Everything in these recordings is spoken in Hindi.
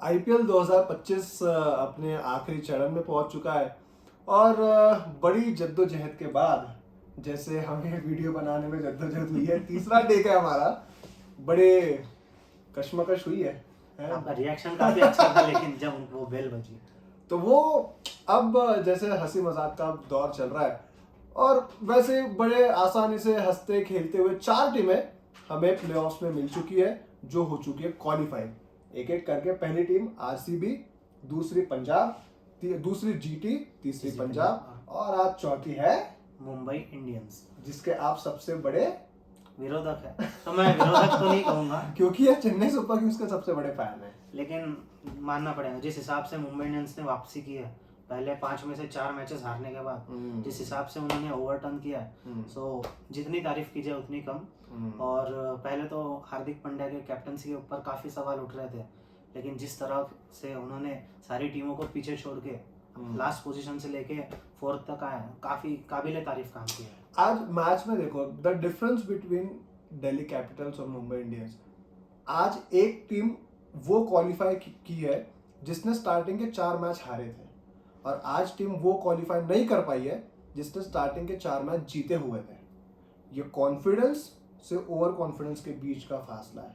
आईपीएल 2025 अपने आखिरी चरण में पहुंच चुका है और बड़ी जद्दोजहद के बाद, जैसे हमें वीडियो बनाने में जद्दोजहद हुई है, तीसरा टेक है हमारा, बड़े कश्मकश हुई है? आपका रिएक्शन काफी अच्छा था लेकिन जब वो बेल बजी तो वो अब जैसे हंसी मजाक का दौर चल रहा है और वैसे बड़े आसानी से हंसते खेलते हुए 4 टीमें हमें प्लेऑफ्स में मिल चुकी है, जो हो चुकी है क्वालिफाई एक एक करके। पहली टीम आरसीबी, दूसरी पंजाब, दूसरी जीटी, तीसरी पंजाब और आज चौथी है मुंबई इंडियंस, जिसके आप सबसे बड़े विरोधक है। तो मैं विरोधक तो नहीं कहूंगा क्योंकि ये चेन्नई सुपर किंग्स के सबसे बड़े फैन है, लेकिन मानना पड़ेगा जिस हिसाब से मुंबई इंडियंस ने वापसी की है पहले 5 में से 4 मैचेस हारने के बाद, जिस हिसाब से उन्होंने ओवरटर्न किया है, सो जितनी तारीफ की जाए उतनी कम। और पहले तो हार्दिक पांड्या के कैप्टनसी के ऊपर काफ़ी सवाल उठ रहे थे, लेकिन जिस तरह से उन्होंने सारी टीमों को पीछे छोड़ के लास्ट पोजीशन से लेके 4th तक आए, काफ़ी काबिल तारीफ काम किया है। आज मैच में देखो the difference between Delhi Capitals और मुंबई इंडियंस। आज एक टीम वो क्वालिफाई की है जिसने स्टार्टिंग के 4 मैच हारे थे, और आज टीम वो क्वालिफाई नहीं कर पाई है जिसने स्टार्टिंग के 4 मैच जीते हुए थे। ये कॉन्फिडेंस से ओवर कॉन्फिडेंस के बीच का फासला है।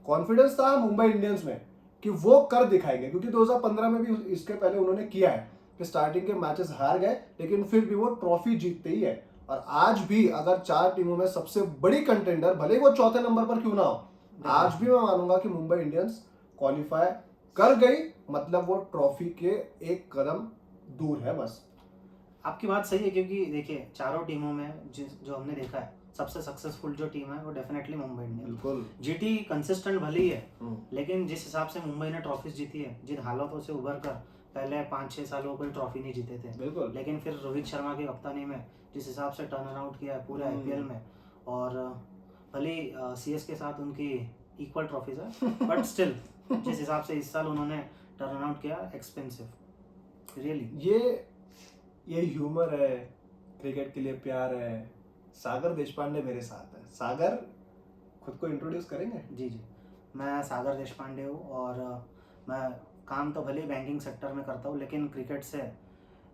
कॉन्फिडेंस था मुंबई इंडियंस में कि वो कर दिखाएंगे, क्योंकि 2015 में भी इसके पहले उन्होंने किया है कि स्टार्टिंग के मैचेस हार गए लेकिन फिर भी वो ट्रॉफी जीतते ही है। और आज भी अगर 4 टीमों में सबसे बड़ी कंटेंडर, भले ही वो चौथे नंबर पर क्यों ना हो, आज भी मैं मानूंगा कि मुंबई इंडियंस क्वालिफाई कर गई, मतलब वो ट्रॉफी के एक कदम दूर है बस। आपकी बात सही है, क्योंकि देखिए चारों टीमों में जो हमने देखा है सबसे सक्सेसफुल जो टीम है वो डेफिनेटली मुंबई इंडियंस। बिल्कुल। जीटी कंसिस्टेंट भली है, लेकिन जिस हिसाब से मुंबई ने ट्रॉफीज जीती है, जिन हालातों से उभर कर पहले 5-6 सालों कोई ट्रॉफी नहीं जीते थे, बिल्कुल। लेकिन फिर रोहित शर्मा की कप्तानी में जिस हिसाब से टर्न अराउंड किया है पूरे आईपीएल में, और भले सीएस के साथ उनकी इक्वल ट्रॉफीज है, बट स्टिल जिस हिसाब से इस साल उन्होंने टर्न अराउंड किया, एक्सपेंसिव रियली। ये ह्यूमर है, क्रिकेट के लिए प्यार है। सागर देशपांडे मेरे साथ है। सागर, खुद को इंट्रोड्यूस करेंगे? जी, मैं सागर देशपांडे हूँ और मैं काम तो भले बैंकिंग सेक्टर में करता हूँ, लेकिन क्रिकेट से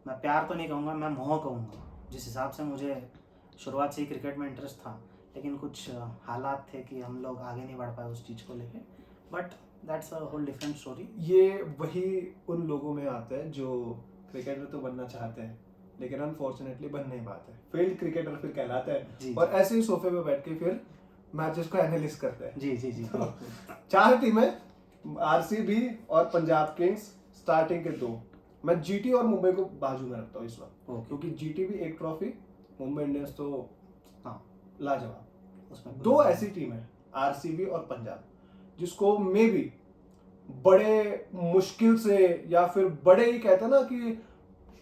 मैं प्यार तो नहीं कहूँगा, मैं मोह कहूँगा। जिस हिसाब से मुझे शुरुआत से ही क्रिकेट में इंटरेस्ट था, लेकिन कुछ हालात थे कि हम लोग आगे नहीं बढ़ पाए उस चीज़ को लेके, but that's a whole different story. ये वही उन लोगों में आता है जो क्रिकेटर तो बनना चाहते हैं लेकिन अनफॉर्चुनेटली बन नहीं पाते, फेल्ड क्रिकेटर फिर कहलाते हैं, और ऐसे ही सोफे पे बैठ के फिर मैचेस को एनालिसिस करते हैं। जी। तो 4 टीमें आरसीबी और पंजाब किंग्स, स्टार्टिंग के 2। मैं जीटी और मुंबई को बाजू में रखता हूँ इस वक्त, क्योंकि जीटी भी एक ट्रॉफी, मुंबई इंडियंस तो हाँ लाजवाब। उसमें 2 ऐसी टीम है आरसीबी और पंजाब जिसको मे बी बड़े मुश्किल से, या फिर बड़े ही कहते हैं ना कि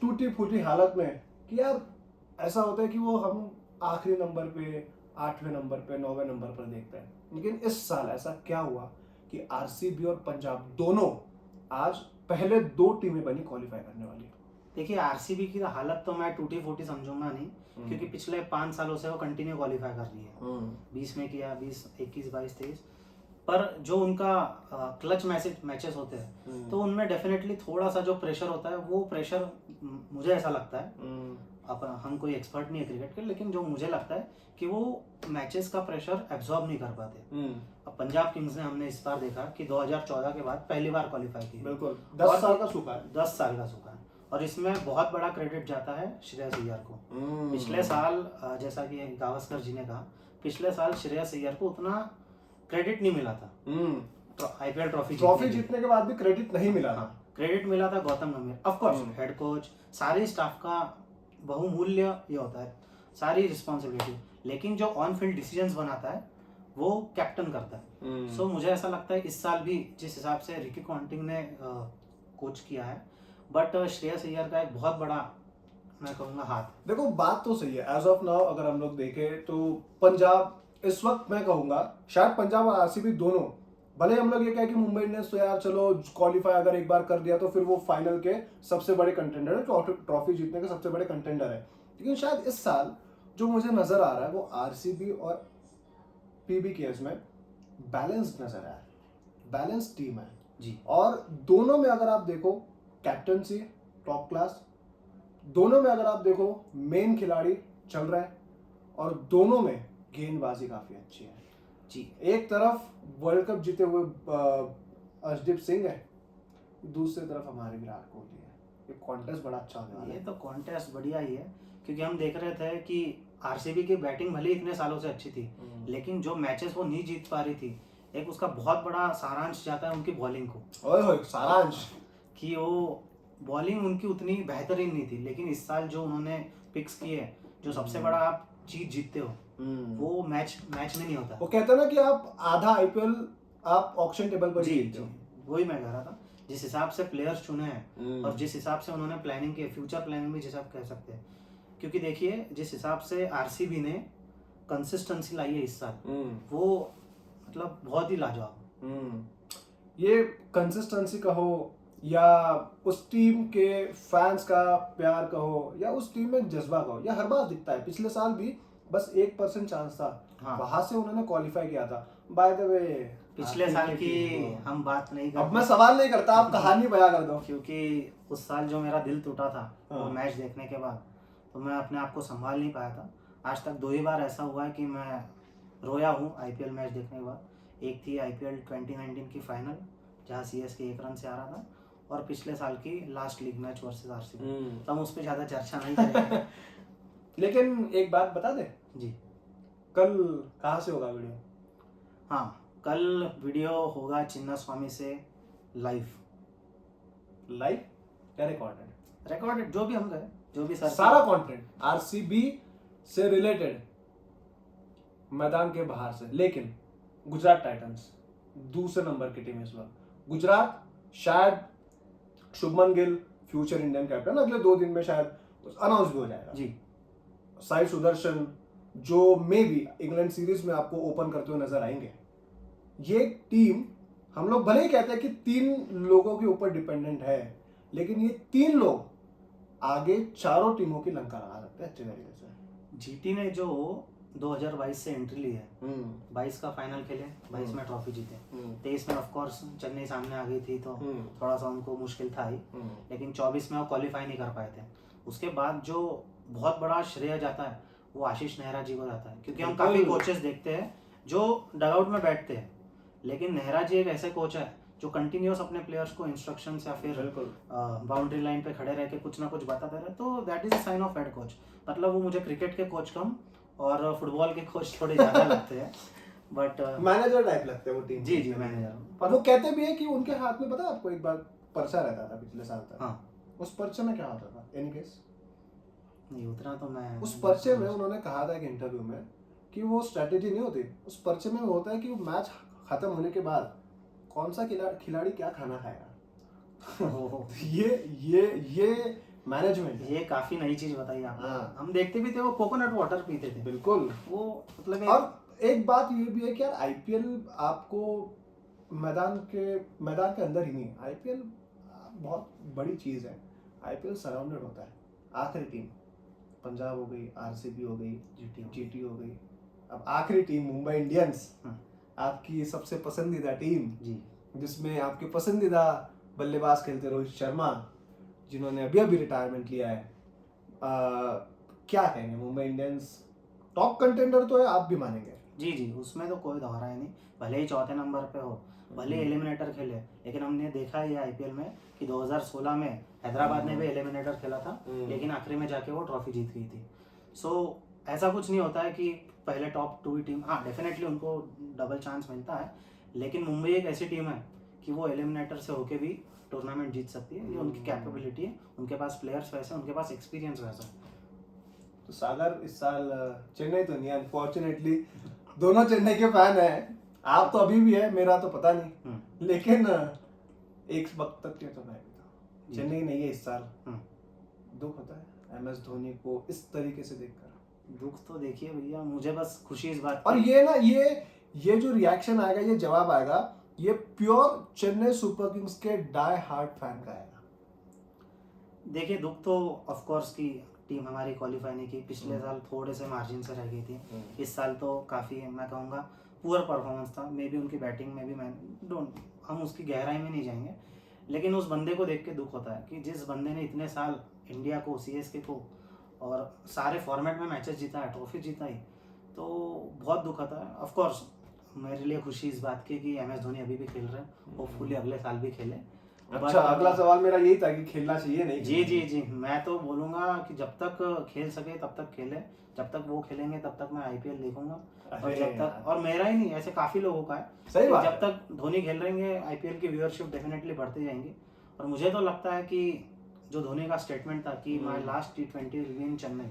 टूटी फूटी हालत में, कि यार ऐसा होता है कि वो हम आखिरी नंबर पे, 8वें नंबर पे, 9वें नंबर पर देखते हैं। लेकिन इस साल ऐसा क्या हुआ कि आरसीबी और पंजाब दोनों आज पहले 2 टीमें बनी क्वालिफाई करने वाली। देखिए आरसीबी की हालत तो मैं टूटी फूटी समझूंगा नहीं, क्योंकि पिछले 5 सालों से वो कंटिन्यू क्वालिफाई कर रही है। 20 में किया, 20, 21, 22, 23, पर जो उनका क्लच मैचेस होते हैं तो उनमें डेफिनेटली थोड़ा सा जो प्रेशर होता है, वो प्रेशर मुझे ऐसा लगता है, अब हम कोई एक्सपर्ट नहीं है क्रिकेट के, लेकिन जो मुझे लगता है कि वो मैचेस का प्रेशर एब्जॉर्ब नहीं कर पाते। अब पंजाब किंग्स ने हमने इस बार देखा कि 2014 के बाद पहली बार क्वालिफाई की। बिल्कुल 10 साल का सूखा है। 10 साल का सूखा है, और इसमें बहुत बड़ा क्रेडिट जाता है श्रेयस अय्यर को। पिछले साल जैसा कि गावस्कर जी ने कहा, पिछले साल श्रेयस अय्यर को उतना क्रेडिट नहीं मिला था। आईपीएल ट्रॉफी जीतने के बाद भी क्रेडिट नहीं मिला था। क्रेडिट मिला था गौतम गंभीर, ऑफ कोर्स हेड कोच, सारे स्टाफ का बहुमूल्य ये होता है, सारी रिस्पॉन्सिबिलिटी, लेकिन जो ऑन फील्ड डिसीजंस बनाता है वो कैप्टन करता है। सो मुझे ऐसा लगता है इस साल भी जिस हिसाब से रिकी पॉन्टिंग ने कोच किया है, बट श्रेयस अय्यर का एक बहुत बड़ा, मैं कहूँगा, हाथ। देखो बात तो सही है, एज ऑफ नाउ अगर हम लोग देखें तो पंजाब इस वक्त, मैं कहूंगा शायद पंजाब और आरसीबी दोनों, भले हम लोग ये कहें कि मुंबई इंडियंस तो यार चलो क्वालिफाई अगर एक बार कर दिया तो फिर वो फाइनल के सबसे बड़े कंटेंडर है, ट्रॉफी जीतने के सबसे बड़े कंटेंडर है, लेकिन शायद इस साल जो मुझे नजर आ रहा है वो आरसीबी और पीबी केयर्स में बैलेंस्ड नजर आ रहा है, बैलेंस टीम है। जी और दोनों में अगर आप देखो कैप्टनसी टॉप क्लास, दोनों में अगर आप देखो मेन खिलाड़ी चल रहा है, और दोनों में गेंदबाजी काफी अच्छी है। जी एक तरफ वर्ल्ड कप जीते हुए अर्शदीप सिंह है, दूसरी तरफ हमारे विराट कोहली है। ये कॉन्टेस्ट बड़ा अच्छा होने वाला ये है। तो कॉन्टेस्ट बढ़िया ही है, क्योंकि हम देख रहे थे कि आरसीबी की बैटिंग भले ही इतने सालों से अच्छी थी, लेकिन जो मैचेस वो नहीं जीत पा रही थी, एक उसका बहुत बड़ा सारांश जाता है उनकी बॉलिंग को। ओए होए सारांश। कि वो बॉलिंग उनकी उतनी बेहतरीन नहीं थी, लेकिन इस साल जो उन्होंने पिक्स किए, जो सबसे बड़ा आप चीज जीतते हो, वो मैच मैच में नहीं होता। वो कहते हैं ना कि आप आधा आईपीएल आप ऑक्शन टेबल पर जी जीतते जी, हो। वही मैं कह रहा था। जिस हिसाब से प्लेयर्स चुने हैं और जिस हिसाब से उन्होंने प्लानिंग की, फ्यूचर प्लानिंग भी जिस आप कह सकते हैं, क्योंकि देखिए जिस हिसाब से आरसीबी ने कंसिस्टेंसी लाई है इस साल, वो मतलब बहुत ही लाजवाब। ये कंसिस्टेंसी कहो या उस टीम के फैंस का प्यार कहो या उस टीम में जज्बा कहो, या हर बार दिखता है। पिछले साल भी बस 1% चांस था, हाँ। वहां से उन्होंने क्वालिफाई किया था। बाय द वे पिछले साल की हम बात नहीं अब करते, मैं सवाल नहीं करता, आप कहानी बयां कर दो। क्योंकि उस साल जो मेरा दिल टूटा था वो हाँ। मैच देखने के बाद, तो मैं अपने आप को संभाल नहीं पाया था। आज तक 2 ही बार ऐसा हुआ है कि मैं रोया हूँ आईपीएल मैच देखने के बाद। एक थी आईपीएल 2019 की फाइनल, जहाँ सीएसके 1 रन से आ रहा था, और पिछले साल की last league match versus RCB. तो हम उस पर ज़्यादा चर्चा नहीं करेंगे। लेकिन एक बात बता दे, जी कल कहाँ से होगा वीडियो? हाँ, कल वीडियो होगा चिन्ना स्वामी से लाइव या रिकॉर्डेड? रिकॉर्डेड, जो भी हम गए, जो भी सर सारा कंटेंट आरसीबी से रिलेटेड, मैदान के बाहर से। लेकिन गुजरात टाइटंस दूसरे नंबर की टीम इस वक्त। गुजरात शायद Shubman Gill future Indian captain अगले 2 दिन में शायद अनाउंस भी हो जाएगा जी। साई सुदर्शन जो मे भी इंग्लैंड सीरीज में आपको ओपन करते हुए नजर आएंगे। ये टीम, हम लोग भले ही कहते हैं कि 3 लोगों के ऊपर डिपेंडेंट है, लेकिन ये 3 लोग आगे चारों टीमों की लंका लगा सकते हैं अच्छे तरीके से। जीटी ने जो 2022 से एंट्री ली है, 22 का फाइनल खेले, 22 में ट्रॉफी जीते, 23 में ऑफ कोर्स चेन्नई सामने आ गई थी तो थोड़ा सा उनको मुश्किल था ही, लेकिन 24 में वो क्वालिफाई नहीं कर पाए थे। उसके बाद जो बहुत बड़ा श्रेय जाता है वो आशीष नेहरा जी को जाता है, क्योंकि हम काफ़ी कोचेस देखते हैं जो डगआउट में बैठते हैं, लेकिन नेहरा जी एक ऐसे कोच है जो कंटिन्यूस अपने प्लेयर्स को इंस्ट्रक्शंस या फिर बाउंड्री लाइन पे खड़े रह के कुछ ना कुछ बताते रहे, तो that is a sign of head coach. मतलब वो मुझे क्रिकेट के कोच कम और फुटबॉल के कोच थोड़े ज़्यादा लगते हैं, बट मैनेजर टाइप लगते हैं वो टीम। जी जी मैनेजर। पर वो कहते भी है कि उनके हाथ में, पता है आपको, एक बार पर्चा रहता था पिछले साल तक। हाँ। उस पर्चे में क्या होता था? एनी केस नहीं उतना तो मैं, उस पर्चे में उन्होंने कहा था एक इंटरव्यू में कि वो स्ट्रेटेजी नहीं होती, उस पर्चे में होता है कि वो मैच खत्म होने के बाद कौन सा खिलाड़ी क्या खाना खाएगा। ये मैनेजमेंट, ये काफी नई चीज बताई आपने। हाँ। हम देखते भी थे वो कोकोनट वाटर पीते थे। बिल्कुल। वो मतलब और एक बात ये भी है कि यार आईपीएल आपको मैदान के अंदर ही नहीं, आईपीएल बहुत बड़ी चीज है। आईपीएल सराउंडेड होता है। आखिरी टीम पंजाब हो गई, आरसीबी हो गई, जीटी हो गई, अब आखिरी टीम मुंबई इंडियंस, आपकी सबसे पसंदीदा टीम जी, जिसमें आपके पसंदीदा बल्लेबाज खेलते रोहित शर्मा, जिन्होंने अभी रिटायरमेंट लिया है। क्या कहेंगे, मुंबई इंडियंस टॉप कंटेंडर तो है, आप भी मानेंगे। जी जी, उसमें तो कोई दोहरा है नहीं, भले ही चौथे नंबर पे हो, भले एलिमिनेटर खेले, लेकिन हमने देखा है ये आईपीएल में कि 2016 में हैदराबाद ने भी एलिमिनेटर खेला था, लेकिन आखिरी में जाके वो ट्रॉफी जीत गई थी। सो ऐसा कुछ नहीं होता है कि पहले टॉप 2 ही टीम, हाँ डेफिनेटली उनको डबल चांस मिलता है, लेकिन मुंबई एक ऐसी टीम है कि वो एलिमिनेटर से होके भी टूर्नामेंट जीत सकती है। ये उनकी कैपेबिलिटी है, उनके पास प्लेयर्स वैसे, उनके पास एक्सपीरियंस वैसा। तो सागर इस साल चेन्नई तो नहीं, अनफॉर्चुनेटली दोनों चेन्नई के फैन हैं। आप तो अभी भी है, मेरा तो पता नहीं, लेकिन एक वक्त तक के तो मैं भी था। चेन्नई नहीं है इस साल। दुख होता है एमएस धोनी को इस तरीके से देखकर। दुख तो देखिए भैया, मुझे बस खुशी इस बात और ये ना, ये जो रिएक्शन आएगा, ये जवाब आएगा, ये प्योर चेन्नई सुपर किंग्स के डाई हार्ड फैन का आएगा। देखिए दुख तो ऑफ कोर्स की टीम हमारी क्वालिफाई नहीं की, पिछले साल थोड़े से मार्जिन से रह गई थी, इस साल तो काफ़ी मैं कहूँगा पुअर परफॉर्मेंस था, मे बी उनकी बैटिंग में भी, मैं डोंट, हम उसकी गहराई में नहीं जाएंगे, लेकिन उस बंदे को देख के दुख होता है कि जिस बंदे ने इतने साल इंडिया को, CSK को और सारे फॉर्मेट में मैचेस जीता है, ट्रॉफी जीता है, तो बहुत दुख होता है। ऑफ कोर्स मेरे लिए खुशी इस बात की कि MS धोनी अभी भी खेल रहे हैं, होपफुली अगले साल भी खेले। अच्छा, अगला सवाल मेरा यही था कि खेलना चाहिए नहीं? जी, मैं तो बोलूंगा कि जब तक खेल सके तब तक खेले, जब तक वो खेलेंगे तब तक मैं IPL देखूंगा। और जब तक, और मेरा ही नहीं, ऐसे काफी लोगों का है, सही बात जब है। तक धोनी खेल रहेंगे IPL की व्यूअरशिप डेफिनेटली बढ़ती जाएंगी। और मुझे तो लगता है कि जो धोनी का स्टेटमेंट था कि my last T20 will be in Chennai,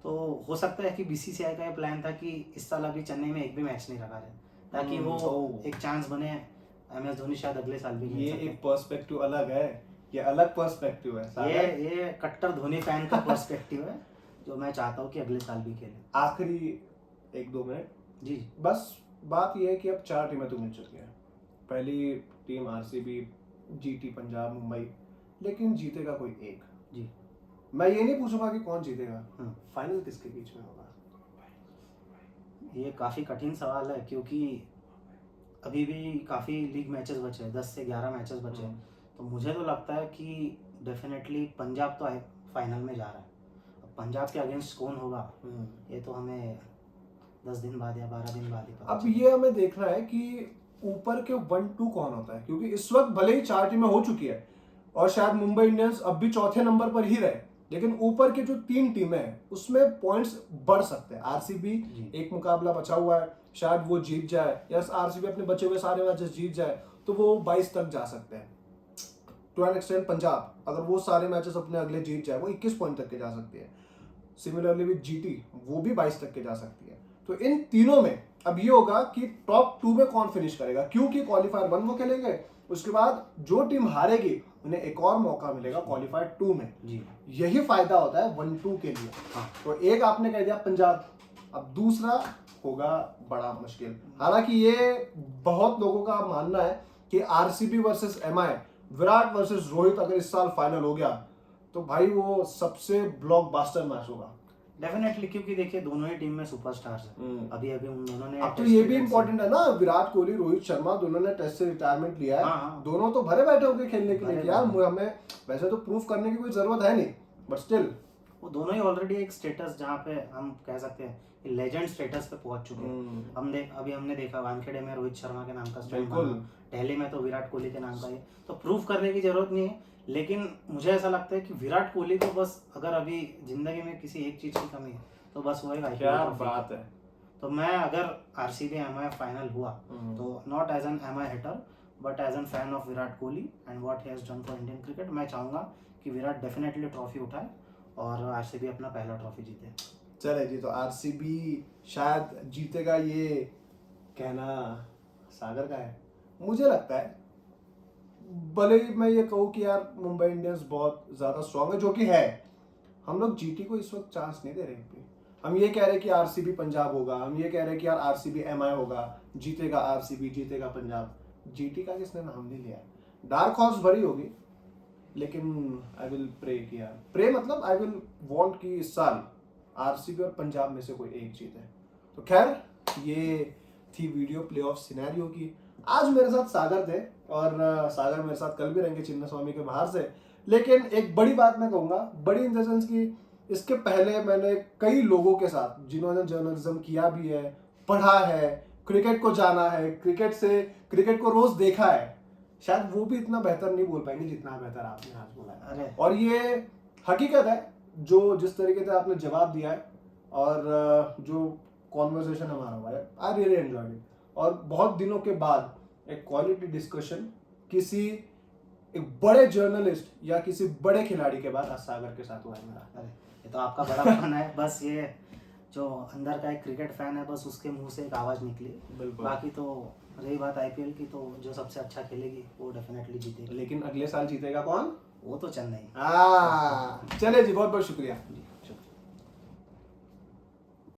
तो हो सकता है कि BCCI का ये प्लान था कि इस साल अभी चेन्नई में एक भी मैच नहीं रखा जाए, ताकि वो एक चांस बने, MS धोनी शायद अगले साल भी खेल ये सके। एक पर्सपेक्टिव अलग है, ये अलग पर्सपेक्टिव है। ये कट्टर धोनी फैन का पर्सपेक्टिव है, जो मैं चाहता हूँ कि अगले साल भी खेले। आखिरी 1-2 मिनट जी, बस, बात ये है कि अब 4 टीमें तो मिल चुकी हैं। पहली team RCB, GT Punjab, Mumbai, लेकिन जीतेगा कोई एक। जी। मैं ये नहीं पूछूंगा कि कौन जीतेगा, हम्म। फाइनल किसके बीच में होगा? ये काफ़ी कठिन सवाल है, क्योंकि अभी भी काफ़ी लीग मैचेस बचे हैं, 10 से 11 मैचेस बचे हैं। तो मुझे तो लगता है कि डेफिनेटली पंजाब तो फाइनल में जा रहा है। अब पंजाब के अगेंस्ट कौन होगा, ये तो हमें 10 दिन बाद या 12 दिन बाद ही पता अब चलेगा। ये हमें देखना है कि ऊपर के 1-2 कौन होता है, क्योंकि इस वक्त भले ही 4 टीमें हो चुकी है और शायद मुंबई इंडियंस अब भी चौथे नंबर पर ही रहे, लेकिन ऊपर की जो 3 टीमें हैं उसमें पॉइंट्स बढ़ सकते हैं। RCB जी। एक मुकाबला बचा हुआ है, शायद वो जीत जाए, या RCB अपने बचे हुए सारे मैचेस जीत जाए तो वो 22 तक जा सकते हैं। टू एन एक्सटेंड पंजाब अगर वो सारे मैचेस अपने अगले जीत जाए, वो 21 पॉइंट तक के जा सकती है। सिमिलरली विद GT, वो भी 22 तक के जा सकती है। तो इन तीनों में अब ये होगा कि टॉप 2 में कौन फिनिश करेगा, क्योंकि क्वालिफायर 1 वो खेलेंगे, उसके बाद जो टीम हारेगी उन्हें एक और मौका मिलेगा क्वालिफायर 2 में। जी। यही फायदा होता है 1-2 के लिए। हाँ। तो एक आपने कह दिया पंजाब, अब दूसरा होगा बड़ा मुश्किल। हालांकि ये बहुत लोगों का मानना है कि RCB versus MI, Virat versus Rohit अगर इस साल फाइनल हो गया तो भाई वो सबसे ब्लॉकबस्टर मैच होगा डेफिनेटली, क्योंकि देखिए दोनों ही टीम में सुपरस्टार्स हैं। अभी उन दोनों ने अब तो ये भी इम्पोर्टेंट है ना, विराट कोहली, रोहित शर्मा, दोनों ने टेस्ट से रिटायरमेंट लिया है। हाँ। दोनों तो भरे बैठे होंगे खेलने के लिए भरे कि यार बैठे। हमें वैसे तो प्रूफ करने की कोई जरूरत है नहीं, बट स्टिल वो दोनों ही ऑलरेडी एक स्टेटस जहाँ पे हम कह सकते हैं लेजेंड स्टेटस पे पहुंच चुके हैं। अभी हमने देखा वानखेड़े में रोहित शर्मा के नाम का स्टैंड बिल्कुल। बना, दिल्ली में तो विराट कोहली के नाम का है, तो प्रूफ करने की जरूरत नहीं है। लेकिन मुझे ऐसा लगता है कि विराट कोहली को बस अगर अभी जिंदगी में किसी एक चीज की कमी है तो बस वो एक IPL क्या ट्रॉफी। बात है। तो मैं अगर RCB MI फाइनल हुआ तो not as an MI hitter but as an fan of Virat Kohli and what he has done for Indian cricket, मैं चाहूंगा कि विराट डेफिनेटली ट्रॉफी उठाए और RCB अपना पहला ट्रॉफी जीते। चले जी, तो RCB शायद जीतेगा, ये कहना सागर का है। मुझे लगता है भले ही मैं ये कहूँ कि यार मुंबई इंडियंस बहुत ज्यादा स्ट्रांग है, जो कि है, हम लोग GT को इस वक्त चांस नहीं दे रहे हैं। हम ये कह रहे हैं कि RCB पंजाब होगा, हम ये कह रहे हैं कि यार RCB MI होगा, जीतेगा RCB, जीतेगा पंजाब। GT का किसने नाम नहीं लिया। डार्क हॉर्स भरी होगी, लेकिन आई विल प्रे कि यार, प्रे मतलब आई विल वांट कि इस साल RCB और पंजाब में से कोई एक जीते। तो खैर, ये थी वीडियो प्लेऑफ सिनेरियो की। आज मेरे साथ सागर थे और सागर मेरे साथ कल भी रहेंगे चिन्ना स्वामी के बाहर से। लेकिन एक बड़ी बात मैं कहूँगा, बड़ी इन द सेंस कि इसके पहले मैंने कई लोगों के साथ जिन्होंने जर्नलिज्म किया भी है, पढ़ा है, क्रिकेट को जाना है, क्रिकेट को रोज देखा है, शायद वो भी इतना बेहतर नहीं बोल पाएंगे जितना बेहतर आपने आज बोला है। अरे और ये हकीकत है, जो जिस तरीके से आपने जवाब दिया है और जो कॉन्वर्सेशन हमारा हुआ है, आई रियली एंजॉयड इट। और बहुत दिनों के बाद एक क्वालिटी डिस्कशन किसी एक बड़े जर्नलिस्ट या किसी बड़े खिलाड़ी के बाद आज सागर के साथ हुआ है मेरा। अरे ये तो आपका बड़ा फन है, बस ये जो अंदर का एक क्रिकेट फैन है बस उसके मुंह से एक आवाज निकली। बिल्कुल। बाकी तो रही बात IPL की, तो जो सबसे अच्छा खेलेगी वो डेफिनेटली जीतेगी। लेकिन अगले साल जीतेगा कौन? वो तो चेन्नई। चले जी, बहुत बहुत शुक्रिया।